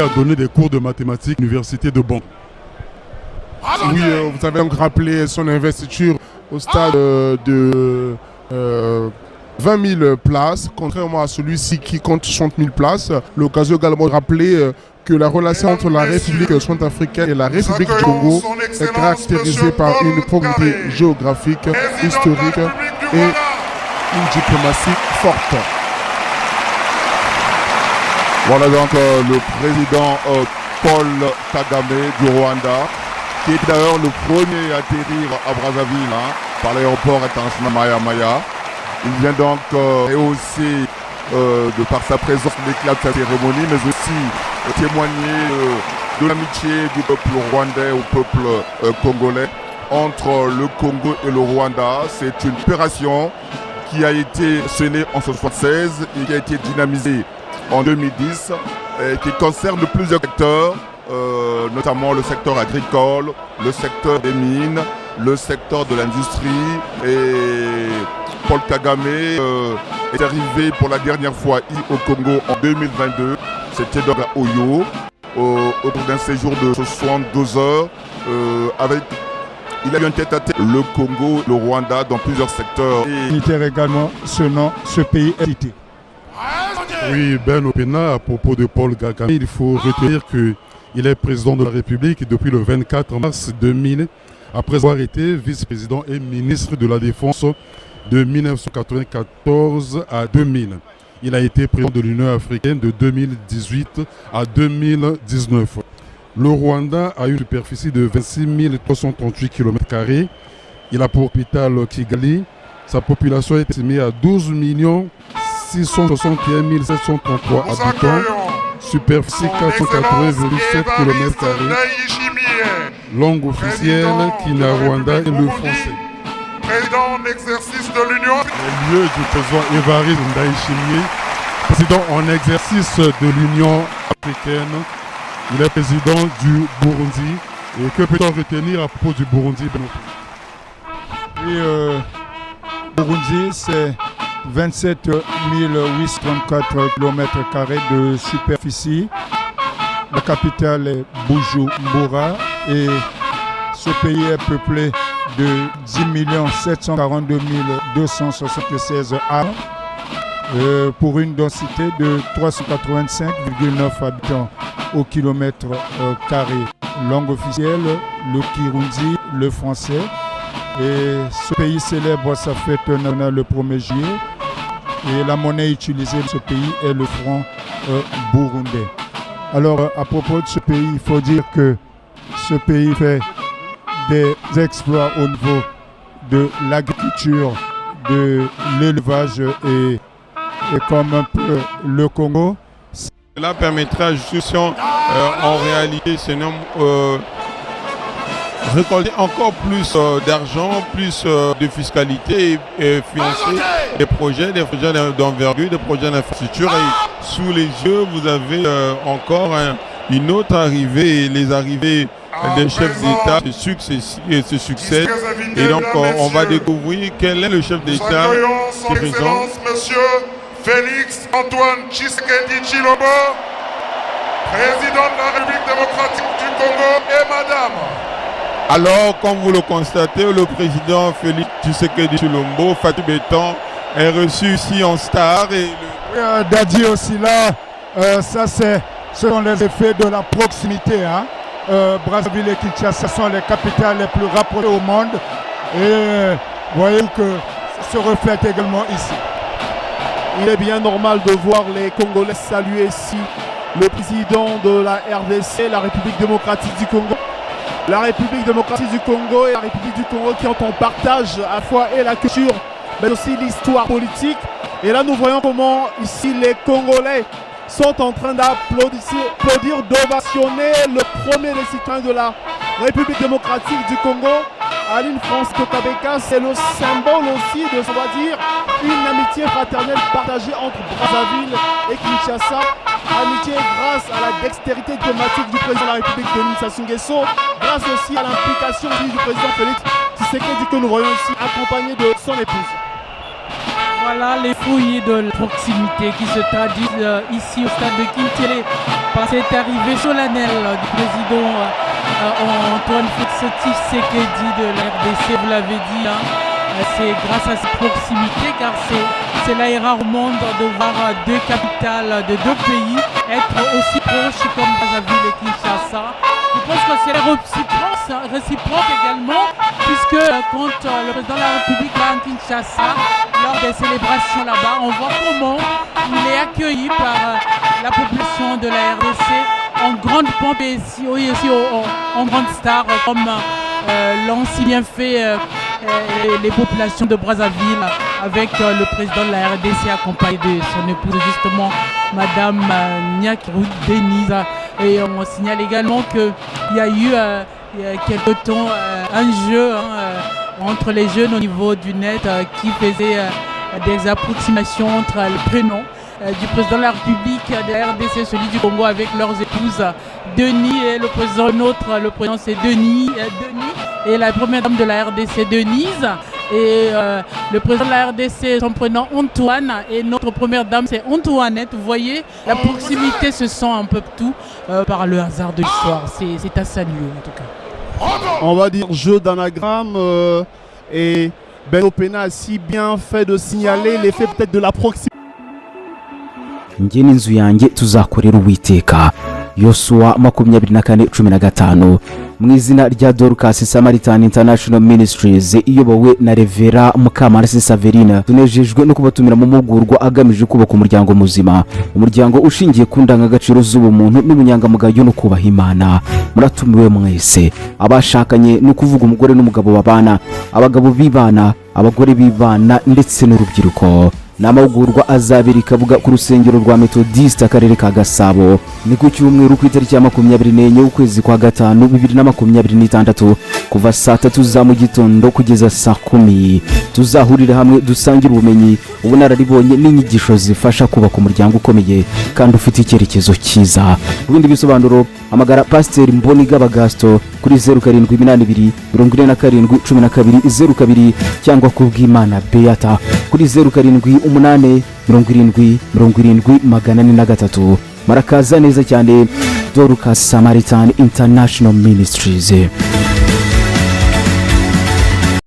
a donné des cours de mathématiques à l'université de Bonn. Oui, vous avez donc rappelé son investiture au stade de 20 000 places, contrairement à celui-ci qui compte 60 000 places. L'occasion également de rappeler que la relation entre la République centrafricaine et la République du Congo est caractérisée par une proximité géographique, historique et une diplomatie forte. Voilà donc le président Paul Kagame du Rwanda, qui est d'ailleurs le premier à atterrir à Brazzaville par l'aéroport international Maya Maya. Il vient donc et aussi de par sa présence l'éclat de sa cérémonie, mais aussi témoigner de l'amitié du peuple rwandais au peuple congolais entre le Congo et le Rwanda. C'est une opération qui a été scellée en 1976 et qui a été dynamisée en 2010 et qui concerne plusieurs secteurs, notamment le secteur agricole, le secteur des mines, le secteur de l'industrie. Et Paul Kagame est arrivé pour la dernière fois au Congo en 2022. C'était donc à Oyo, au cours d'un séjour de 72 heures. Il a eu un tête-à-tête le Congo, le Rwanda dans plusieurs secteurs. Militaire également, ce pays est cité. Oui, Ben Opena, à propos de Paul Kagame, il faut retenir qu'il est président de la République depuis le 24 mars 2000, après avoir été vice-président et ministre de la Défense de 1994 à 2000. Il a été président de l'Union africaine de 2018 à 2019. Le Rwanda a une superficie de 26 338 km². Il a pour capitale Kigali. Sa population est estimée à 12 661 733 habitants. Superficie 480,7 km². Langue officielle Kinyarwanda et le français. Président en exercice de l'Union. Le lieu du président Évariste Ndayishimiye, président en exercice de l'Union africaine. Il est président du Burundi. Et que peut-on retenir à propos du Burundi? Oui, Burundi, c'est 27 834 km² de superficie. La capitale est Bujumbura et ce pays est peuplé de 10 742 276 âmes pour une densité de 385,9 habitants au kilomètre carré. Langue officielle, le Kirundi, le français. Et ce pays célèbre sa fête nationale le 1er juillet. Et la monnaie utilisée de ce pays est le franc burundais. Alors, à propos de ce pays, il faut dire que ce pays fait des exploits au niveau de l'agriculture, de l'élevage et comme un peu le Congo. Cela permettra justement en réalité récolter encore plus d'argent, plus de fiscalité et financer des projets d'envergure, des projets d'infrastructure. Et sous les yeux, vous avez encore une autre arrivée, et les arrivées des chefs d'État se succèdent. Et donc on va découvrir quel est le chef d'État qui présente. Monsieur Félix Antoine Tshisekedi Tshilombo, président de la République démocratique du Congo, et madame. Alors, comme vous le constatez, le président Félix Tshisekedi Tshilombo, Fatou Béton, est reçu ici en star. Et Dadi aussi là, ce sont les effets de la proximité. Brazzaville et Kinshasa sont les capitales les plus rapprochées au monde. Et voyez que ça se reflète également ici. Il est bien normal de voir les Congolais saluer ici le président de la RDC, la République démocratique du Congo. La République démocratique du Congo et la République du Congo qui ont en partage à la fois et la culture, mais aussi l'histoire politique. Et là, nous voyons comment ici les Congolais sont en train d'applaudir, d'ovationner le premier des citoyens de la République démocratique du Congo, Aline France Kotabeka. C'est le symbole aussi de, on va dire, une amitié fraternelle partagée entre Brazzaville et Kinshasa. Amitié grâce à la dextérité diplomatique du président de la République, Denis Sassou Nguesso, grâce aussi à l'implication du président Félix Tshisekedi que nous voyons ici, accompagné de son épouse. Voilà les fouilles de proximité qui se traduisent ici au stade de Kintélé par cette arrivée solennelle du président Antoine Félix Tshisekedi de la RDC, vous l'avez dit, hein. C'est grâce à cette proximité car c'est là rare au monde de voir deux capitales de deux pays être aussi proches comme Brazzaville et Kinshasa. Je pense que c'est réciproque également puisque quand le président de la République va à Kinshasa lors des célébrations là-bas, on voit comment il est accueilli par la population de la RDC en grande pompe et aussi en grande star comme l'ont si bien fait les populations de Brazzaville avec le président de la RDC accompagné de son épouse justement Madame Nyakirou Denise. Et on signale également qu'il y a eu il y a quelque temps un jeu entre les jeunes au niveau du net qui faisait des approximations entre le prénom du président de la République de la RDC, celui du Congo avec leurs épouses Denis et le président le président c'est Denis et la première dame de la RDC Denise et le président de la RDC son prénom Antoine et notre première dame c'est Antoinette. Vous voyez, la proximité se sent un peu tout par le hasard de l'histoire, c'est à saluer en tout cas. On va dire jeu d'anagramme et Ben Opena a si bien fait de signaler l'effet peut-être de la proximité. Njye n'inzu yanjye tuzakorera Uwiteka. Yosuwa 24:15 mu izina rya Dorcas Samaritan International Ministries iyobowe na Revera Mukamarasi Saverina. Tunejejwe no kubatumira mu mugurwa agamije kubaka umuryango muzima, umuryango ushingiye ku ndangagaciro z'ubumuntu n'ubunyangamugayo no kubaha Imana. Muratumiwe mwese, abashakanye no kuvuga umugore n'umugabo babana, abagabo bibana, abagore bibana ndetse n'urubyiruko. Namahugurwa azabiri kabuga ku rusengero rwa Methodist akarere ka Gasabo ni ku cyumweru ku itariki ya 24 ukwezi kwa gatanu 2026 kuva saa 3 za mu gitondo kugeza saa 10. Tuzahurira hamwe dusangira ubumenyi, ubunararibonye n'inyigisho zifasha kubaka umuryango ukomeye kandi ufite icyerekezo cyiza. Ibindi bisobanuro amagara Pasteur Mboniga Bagasto kuri 0782 4712 cyangwa kubw'Imana Beata kuri 07 870 Marakaza neza cyane Dorcas Samaritan International Ministries.